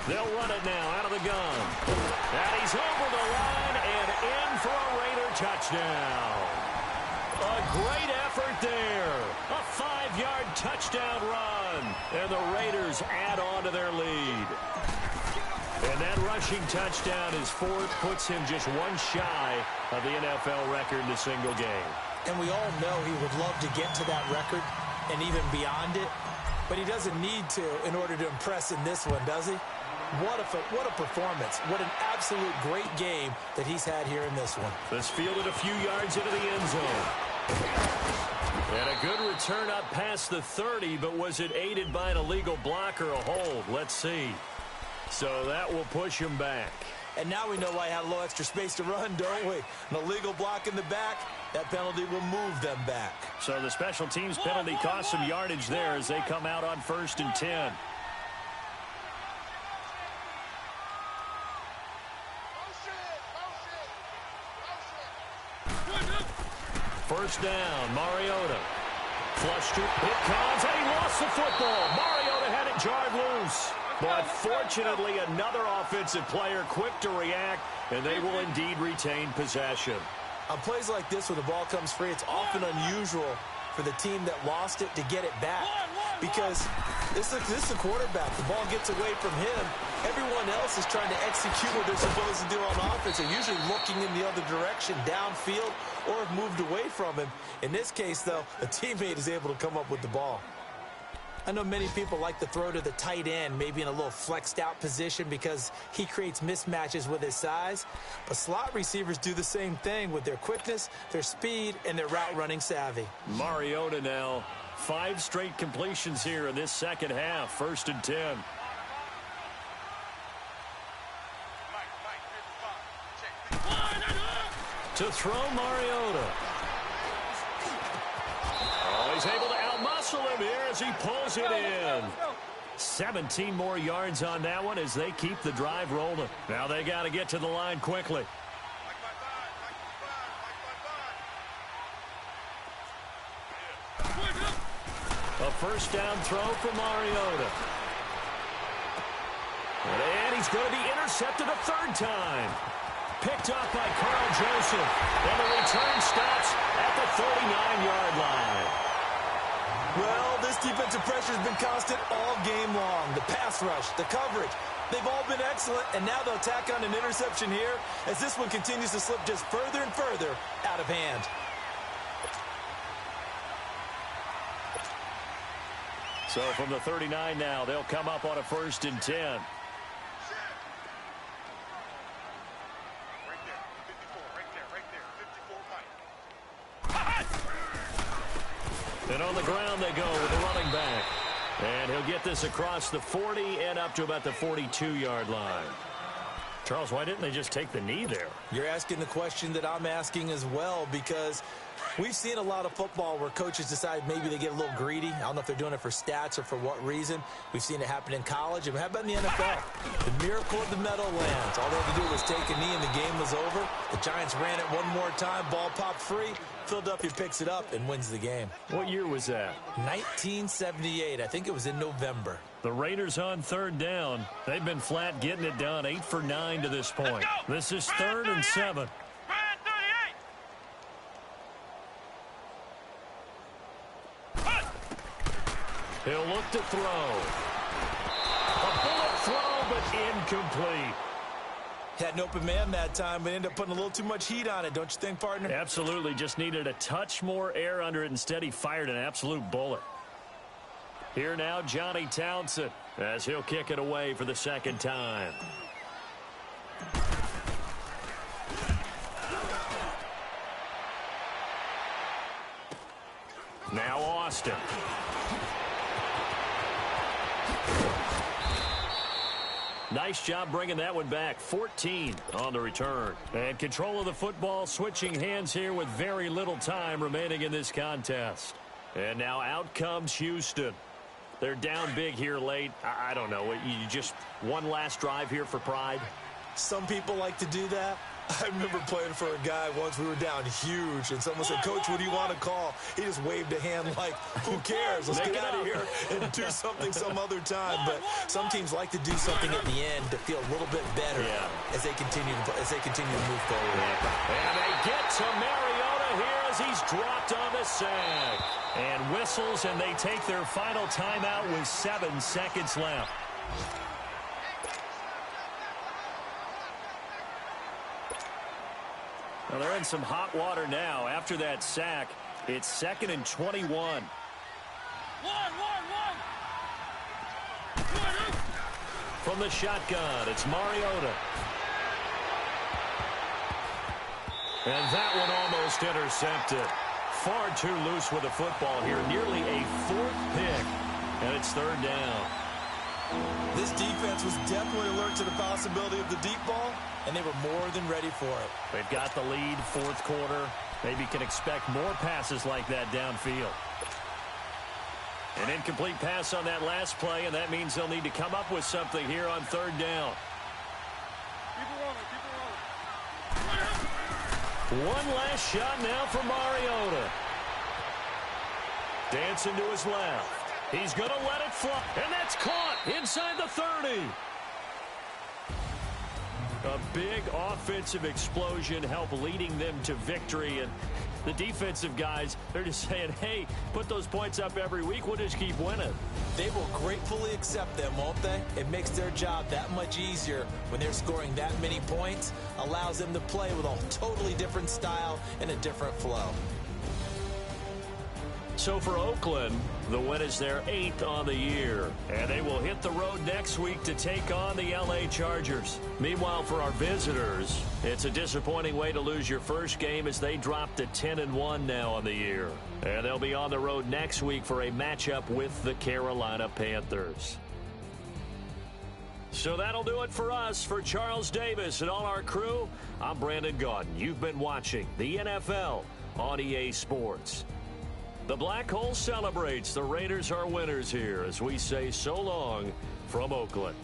They'll run it now out of the gun. And he's over the line and in for a Raider touchdown. A great effort there. A 5-yard touchdown run. And the Raiders add on to their lead. And that rushing touchdown, his fourth, puts him just one shy of the NFL record in a single game. And we all know he would love to get to that record and even beyond it. But he doesn't need to in order to impress in this one, does he? What a performance. What an absolute great game that he's had here in this one. This fielded a few yards into the end zone. And a good return up past the 30, but was it aided by an illegal block or a hold? Let's see. So that will push him back. And now we know why he had a little extra space to run, don't we? An illegal block in the back, that penalty will move them back. So the special teams penalty cost some yardage there as they come out on 1st and 10. First down, Mariota. Flushed it. It comes, and he lost the football. Mariota had it jarred loose. But fortunately, another offensive player quick to react, and they will indeed retain possession. On plays like this, when the ball comes free, it's often unusual for the team that lost it to get it back. Because this is a quarterback. The ball gets away from him. Everyone else is trying to execute what they're supposed to do on offense. They're usually looking in the other direction, downfield, or have moved away from him. In this case, though, a teammate is able to come up with the ball. I know many people like to throw to the tight end, maybe in a little flexed out position because he creates mismatches with his size. But slot receivers do the same thing with their quickness, their speed, and their route running savvy. Mariota now, 5 straight completions here in this second half. 1st and 10. To throw Mariota. Oh, he's able to outmuscle him here as he pulls it in. 17 more yards on that one as they keep the drive rolling. Now they got to get to the line quickly. A first down throw for Mariota. And he's going to be intercepted a 3rd time. Picked up by Carl Joseph. And the return stops at the 39-yard line. Well, this defensive pressure has been constant all game long. The pass rush, the coverage, they've all been excellent, and now they'll tack on an interception here as this one continues to slip just further and further out of hand. So from the 39 now, they'll come up on a 1st and 10. And on the ground they go with the running back. And he'll get this across the 40 and up to about the 42-yard line. Charles, why didn't they just take the knee there? You're asking the question that I'm asking as well, because we've seen a lot of football where coaches decide maybe they get a little greedy. I don't know if they're doing it for stats or for what reason. We've seen it happen in college. And how about in the NFL? The miracle of the Meadowlands. All they had to do was take a knee and the game was over. The Giants ran it one more time. Ball popped free. Philadelphia picks it up and wins the game. What year was that? 1978. I think it was in November. The Raiders on 3rd down. They've been flat getting it done. 8 for 9 to this point. This is 3rd and 7. He'll look to throw. A bullet throw, but incomplete. Had an open man that time, but ended up putting a little too much heat on it, don't you think, partner? Absolutely. Just needed a touch more air under it. Instead, he fired an absolute bullet. Here now, Johnny Townsend, as he'll kick it away for the 2nd time. Now Austin. Nice job bringing that one back. 14 on the return. And control of the football, switching hands here with very little time remaining in this contest. And now out comes Houston. They're down big here late. I don't know. You just one last drive here for pride? Some people like to do that. I remember playing for a guy once. We were down huge, and someone said, "Coach, what do you want to call?" He just waved a hand like, "Who cares? Let's get out of here and do something some other time." But some teams like to do something at the end to feel a little bit better as they continue to move forward. And they get to Mariota here as he's dropped on the sack. And whistles, and they take their final timeout with 7 seconds left. Well, they're in some hot water now. After that sack, it's 2nd and 21. From the shotgun, it's Mariota. And that one almost intercepted. Far too loose with the football here. Nearly a 4th pick. And it's 3rd down. This defense was definitely alert to the possibility of the deep ball, and they were more than ready for it. They've got the lead, 4th quarter. Maybe can expect more passes like that downfield. An incomplete pass on that last play, and that means they'll need to come up with something here on 3rd down. One last shot now for Mariota. Dancing to his left. He's going to let it fly, and that's caught inside the 30. A big offensive explosion helped leading them to victory, and the defensive guys, they're just saying, hey, put those points up every week, we'll just keep winning. They will gratefully accept them, won't they? It makes their job that much easier when they're scoring that many points, allows them to play with a totally different style and a different flow. So for Oakland, the win is their 8th on the year, and they will hit the road next week to take on the LA Chargers. Meanwhile, for our visitors, it's a disappointing way to lose your first game as they drop to 10-1 now on the year. And they'll be on the road next week for a matchup with the Carolina Panthers. So that'll do it for us. For Charles Davis and all our crew, I'm Brandon Gaudin. You've been watching the NFL on EA Sports. The Black Hole celebrates. The Raiders are winners here as we say so long from Oakland.